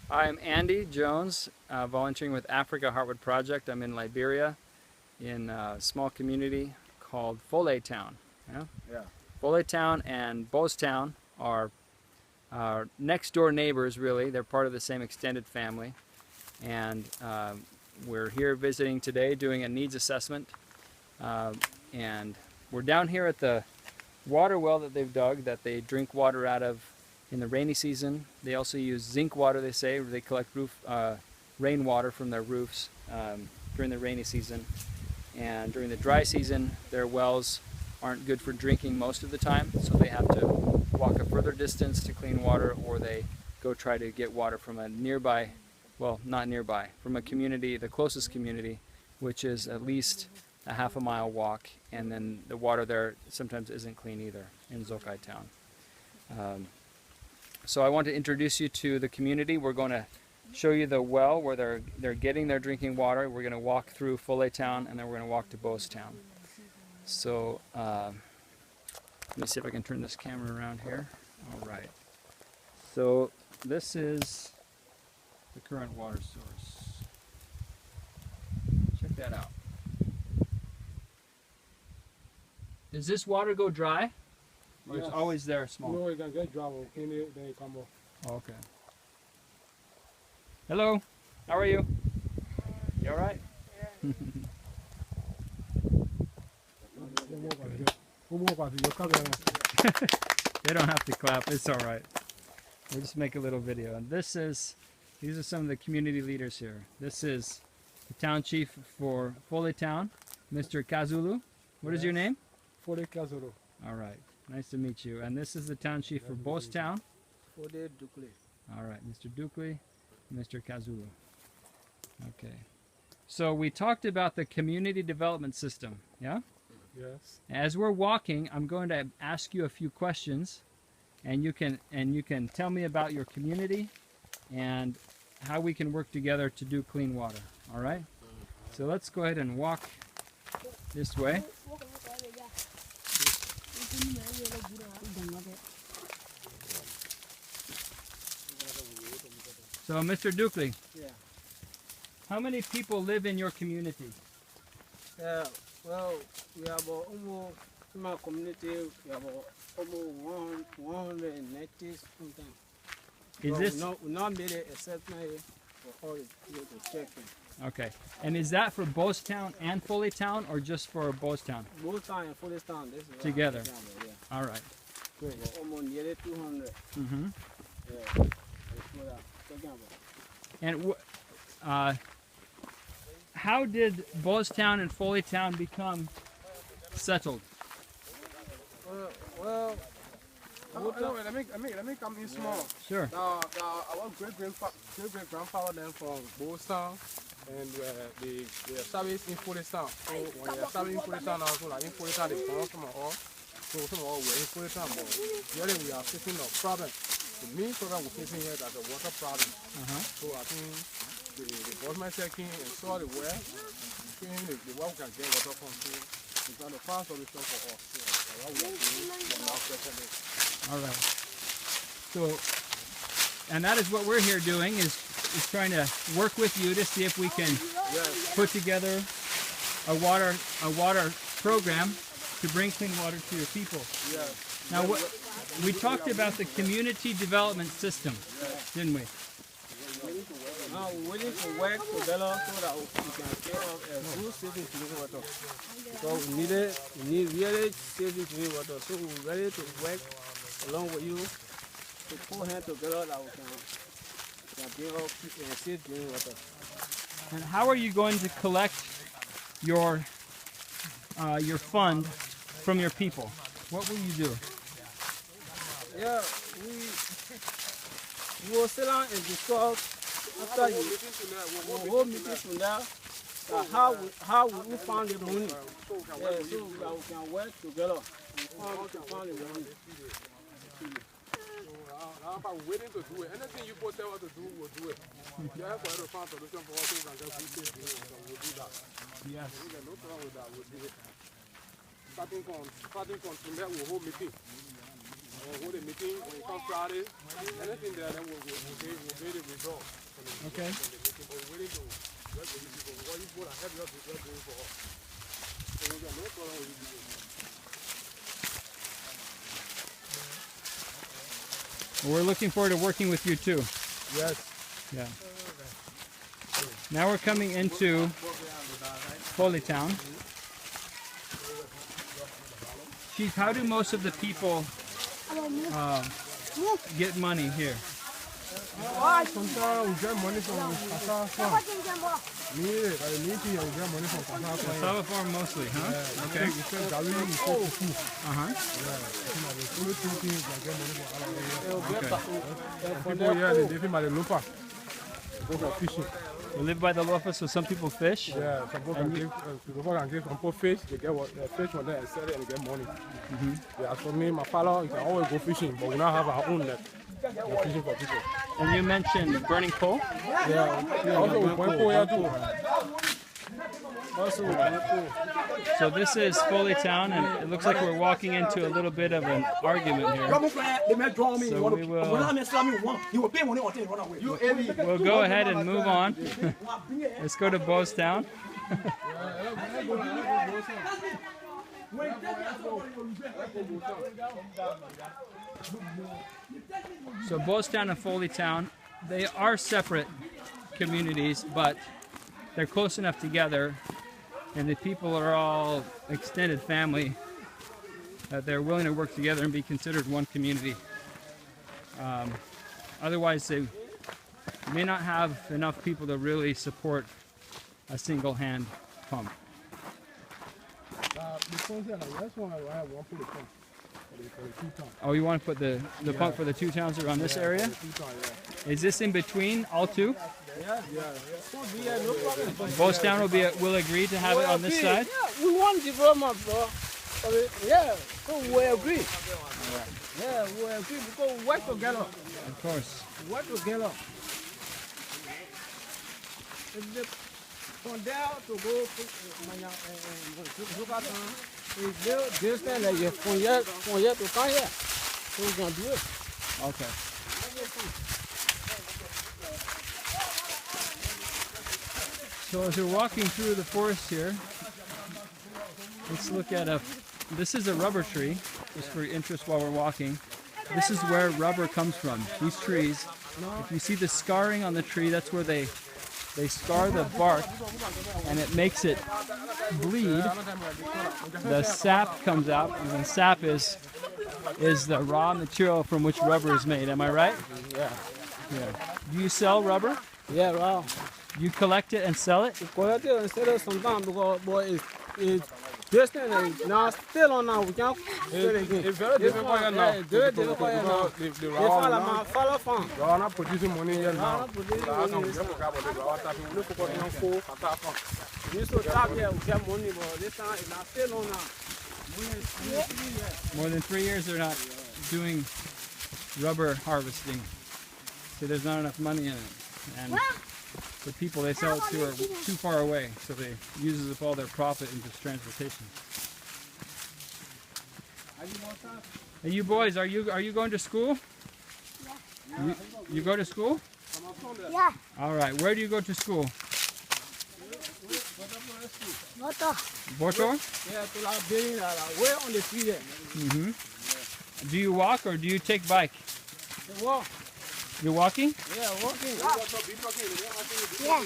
I'm Andy Jones, volunteering with Africa Heartwood Project. I'm in Liberia, in a small community called Folley Town. Yeah? Yeah. Folley Town and Bose Town are next door neighbors, really. They're part of the same extended family. And we're here visiting today, doing a needs assessment. And we're down here at the water well that they've dug, that they drink water out of in the rainy season. They also use zinc water, they say. They collect rainwater from their roofs during the rainy season. And during the dry season, their wells aren't good for drinking most of the time, so they have to walk a further distance to clean water, or they go try to get water from a nearby, well, not nearby, from a community, the closest community, which is at least a half-a-mile walk, and then the water there sometimes isn't clean either in Zokai Town. So I want to introduce you to the community. We're going to show you the well where they're getting their drinking water. We're going to walk through Folley Town, and then we're going to walk to Bose Town. So let me see if I can turn this camera around here. All right. So this is the current water source. Check that out. Does this water go dry? Or Yes. it's always there small? No, you can get dry, we'll clean it, then you come off. Oh, okay. Hello. How are you? You all right? They don't have to clap. It's all right. We'll just make a little video. And these are some of the community leaders here. This is the town chief for Folley Town, Mr. Kazulu. What is your name? Folley Kazulu. All right. Nice to meet you. And this is the town chief for Bose Town. Folley Dukle. All right, Mr. Dukley, Mr. Kazulu. Okay. So we talked about the community development system, yeah? Yes. As we're walking, I'm going to ask you a few questions, and you can tell me about your community and how we can work together to do clean water. All right? So let's go ahead and walk this way. So, Mr. Dukley, Yeah. how many people live in your community? Yeah. Well, we have almost in my community. We have almost 190 something. Is this we not made it except now for all the people to check in. okay? And is that for Bose Town and Folley Town, or just for Bose Town? Both town and Folley Town. This is Together. Yeah. All right. So almost nearly 200. Mm-hmm. Yeah. That's what I'm talking about. And how did Bose Town and Folley Town become settled? Well, let me come in small. Sure. Our great-grandfather then from Boston, and they established in Fullertown. So when they established in Fullertown, also like in Fullertown, they found some of all. So some of all were in Fullertown, but really we are facing a problem. The main problem we're facing here is a water problem. So I think the government came and saw the well, saying the well we can get water from. So we got to find solution for us. So that's what we are doing for now presently. All right. So, and that is what we're here doing, is trying to work with you to see if we can put together a water program to bring clean water to your people. Yes. Now, we talked about the community development system, didn't we? Now we're waiting for work together so that we can get up a good saving drinking water. So we need really saving drinking water. So we're ready to work along with you to put hands together that we can bring up safe drinking water. And how are you going to collect your fund from your people? What will you do? Yeah, we will sit down and discuss after you hold meetings from there. How we found the money. Yeah, so that we can work together and find the money. How about waiting to do it? Anything you both tell us to do, we'll do it. You have to find a solution for us so we can get food safely, so we'll do that. Yes. We got no problem with that, we'll do it. Starting from tonight, we'll hold meeting. We'll hold a meeting when it comes Friday. Anything there, then we'll pay the Okay. Well, we're looking forward to working with you too. Yes. Yeah. Now we're coming into Folley town. Chief, how do most of the people get money here? Sometimes we get money from Cassava farm. Cassava farm mostly, huh? Yeah, Okay. we sell Gary, we sell fufu. Uh-huh. Yeah, the only two things that get money from all of Okay. them. People here, they live by the lopa. Go for fishing. We live by the lofa, so some people fish. Yeah, some people can give some people fish, they get what fish from there and sell it and get money. Yeah, for me, my father, you can always go fishing, but we now have our own net. We're fishing for people. And you mentioned burning coal? Yeah, also we burn coal here too. Also we burn coal. So this is Folley town, and it looks like we're walking into a little bit of an argument here. So we'll go ahead and move on. Let's go to Bo's town. So Bo's town and Folley town, they are separate communities, but they're close enough together, and the people are all extended family that they're willing to work together and be considered one community. Otherwise, they may not have enough people to really support a single hand pump. Oh, you want to put the pump for the two towns around this area? Is this in between all two? Both town will agree to have it on this side? Yeah, we want development, bro. Yeah, so we agree. Yeah, we agree because we work together. Of course. Work together. From there to go to look at it's distance like from here to come here. So we can do it. Okay. So as we're walking through the forest here, let's look at this is a rubber tree, just for interest while we're walking. This is where rubber comes from, these trees. If you see the scarring on the tree, that's where they scar the bark and it makes it bleed. The sap comes out, and the sap is the raw material from which rubber is made. Am I right? Yeah. Do you sell rubber? Yeah, wow. You collect it and sell it? We collect it and sell it sometimes because boy, it's distance now still on now we can't sell it again. It's very difficult here now. It's very difficult here now. The Follow farm. they are not producing money here now. Not producing money. We used to tap here, we get money, but this time it's not still on now. More than 3 years they're not doing rubber harvesting. So there's not enough money in it. And the people they sell it to are too far away, so they uses up all their profit in just transportation. Hey, you boys, are you going to school? Yeah. You go to school? Yeah. All right. Where do you go to school? Botor? Yeah, to that building, way on the street there. Mm-hmm. Do you walk or do you take bike? They walk. You're walking? Yeah, walking. Yeah.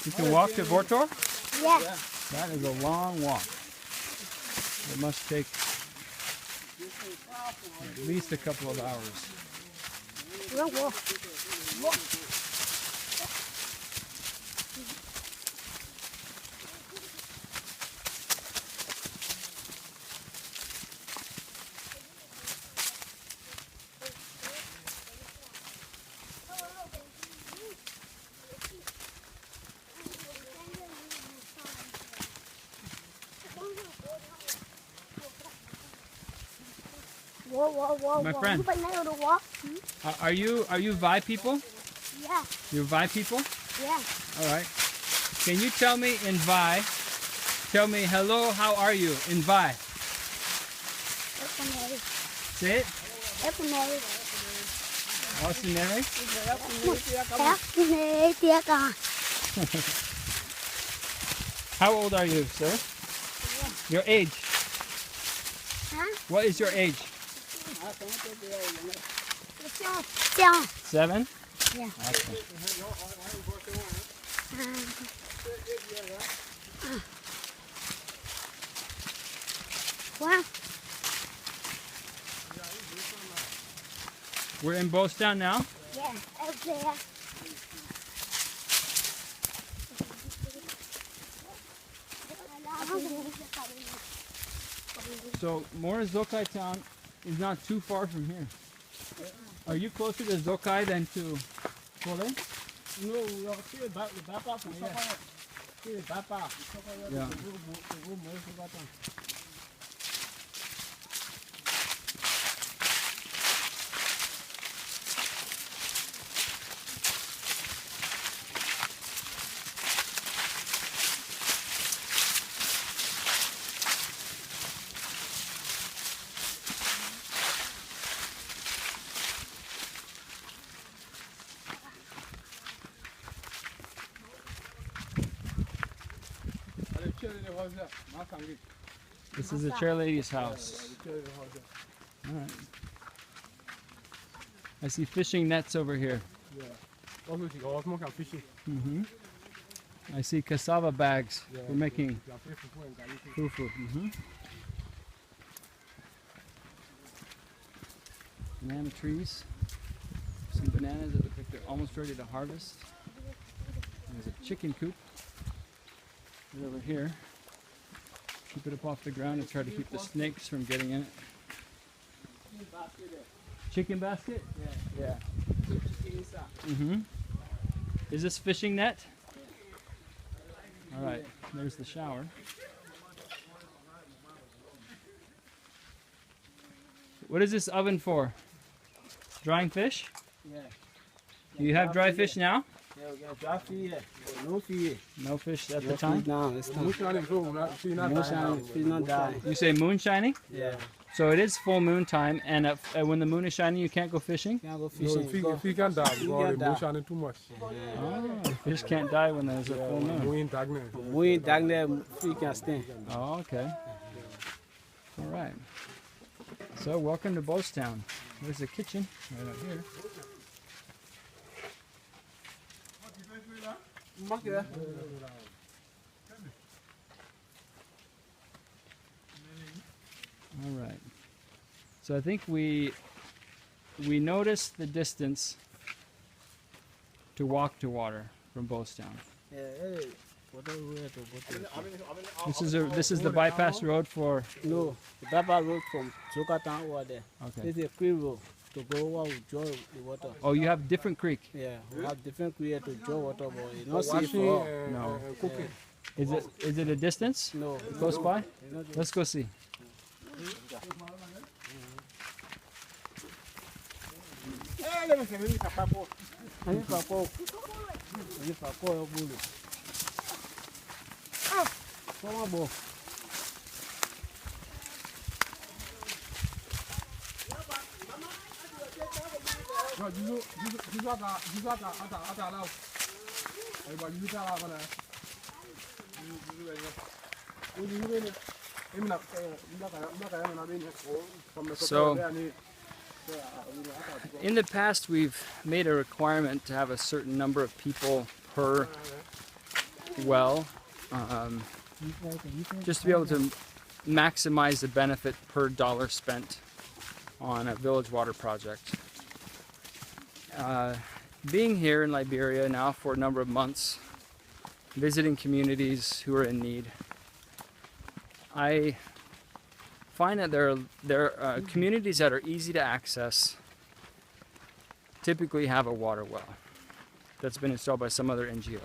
You can walk to Botor? Yeah. That is a long walk. It must take at least a couple of hours. My friend. Are you Vi people? Yeah. You're Vi people? Yeah. All right. Can you tell me in Vi? Tell me hello. How are you in Vi? Say it. What's the name? How old are you, sir? Your age? What is your age? 7? Yeah. Okay. Wow. We're in Bostown now. Yeah, up there. So Morozokai town is not too far from here. Are you closer to Zokai than to Folley? No, we are still back from here. Still back. Yeah. This is the chairlady's house. All right. I see fishing nets over here. Mm-hmm. I see cassava bags for making fufu. Mm-hmm. Banana trees. Some bananas that look like they're almost ready to harvest. There's a chicken coop right over here. Keep it up off the ground and try to keep the snakes from getting in it. Chicken basket? Yeah. Mm-hmm. Is this fishing net? All right, there's the shower. What is this oven for? Drying fish? Yeah. Do you have dry fish now? Yeah, we got dry feed. No feed. No fish at the time? No, it's time. Fish not die. You say moon shining? Yeah. So it is full moon time, and when the moon is shining, you can't go fishing? Can't go No, fishing. if you can die, because the motion is too much. Oh, fish can't die when there's a full moon. We ain't stagnant. We ain't down there, we can stand. Oh, okay. All right. So welcome to Bostown. There's the kitchen right out here. All right. So I think we noticed the distance to walk to water from Bostown. Yeah, This is the bypass road for. no, the Baba road from Zokatan over there. Okay. It's a creek road to go over with draw the water. Oh, you have different creek. Yeah, we have different creek to draw water, but it's not safe Washing for all. No. and cooking. Is it a distance? No, Close by? it's not Let's go see. So, in the past, we've made a requirement to have a certain number of people per well, just to be able to maximize the benefit per dollar spent on a village water project. Being here in Liberia now for a number of months, visiting communities who are in need, I find that there are communities that are easy to access, typically have a water well that's been installed by some other NGO.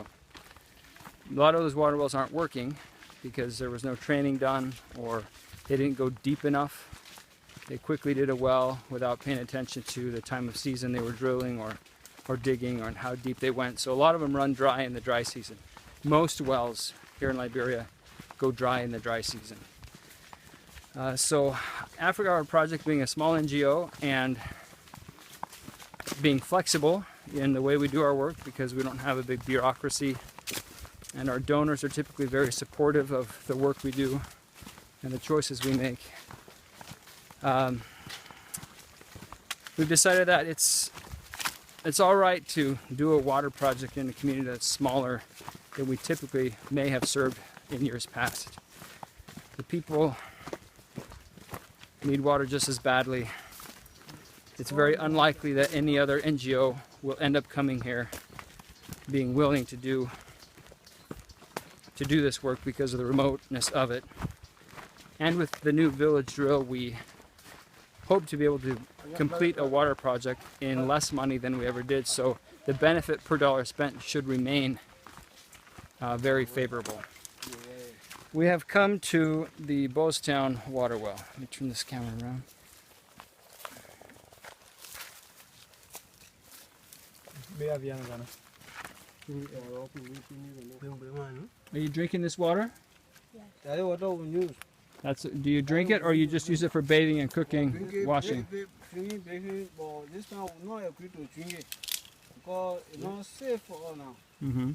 A lot of those water wells aren't working because there was no training done, or they didn't go deep enough. They quickly did a well without paying attention to the time of season they were drilling or digging, or how deep they went. So a lot of them run dry in the dry season. Most wells here in Liberia go dry in the dry season. So Africa Our Project, being a small NGO and being flexible in the way we do our work because we don't have a big bureaucracy, and our donors are typically very supportive of the work we do and the choices we make. We've decided that it's all right to do a water project in a community that's smaller than we typically may have served in years past. The people need water just as badly. It's very unlikely that any other NGO will end up coming here being willing to do this work because of the remoteness of it. And with the new village drill, we hope to be able to complete a water project in less money than we ever did, so the benefit per dollar spent should remain very favorable. We have come to the Bostown water well. Let me turn this camera around. Are you drinking this water? That's. Do you drink it, or you just use it for bathing and cooking, washing? This time we not agree to drink it because it's not safe for us now. Mm-hmm.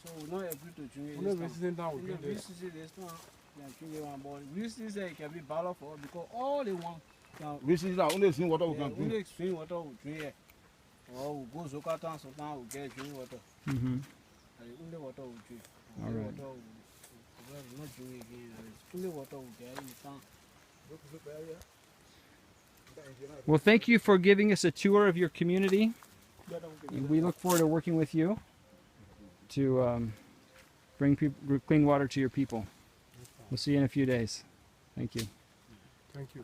So we not agree to drink it. When the visiting down, we In drink the this. visit this time, we can drink it one, but we still say it can be bottled for us because all they want can This is the only thing water we can drink. only spring water we drink it. Or we go Zoka town, sometimes we get drink water. Mm-hmm. And the only water we drink. All Only right. water we not drink again. It's only water we get in town. Well, thank you for giving us a tour of your community. We look forward to working with you to bring clean water to your people. We'll see you in a few days. Thank you. Thank you.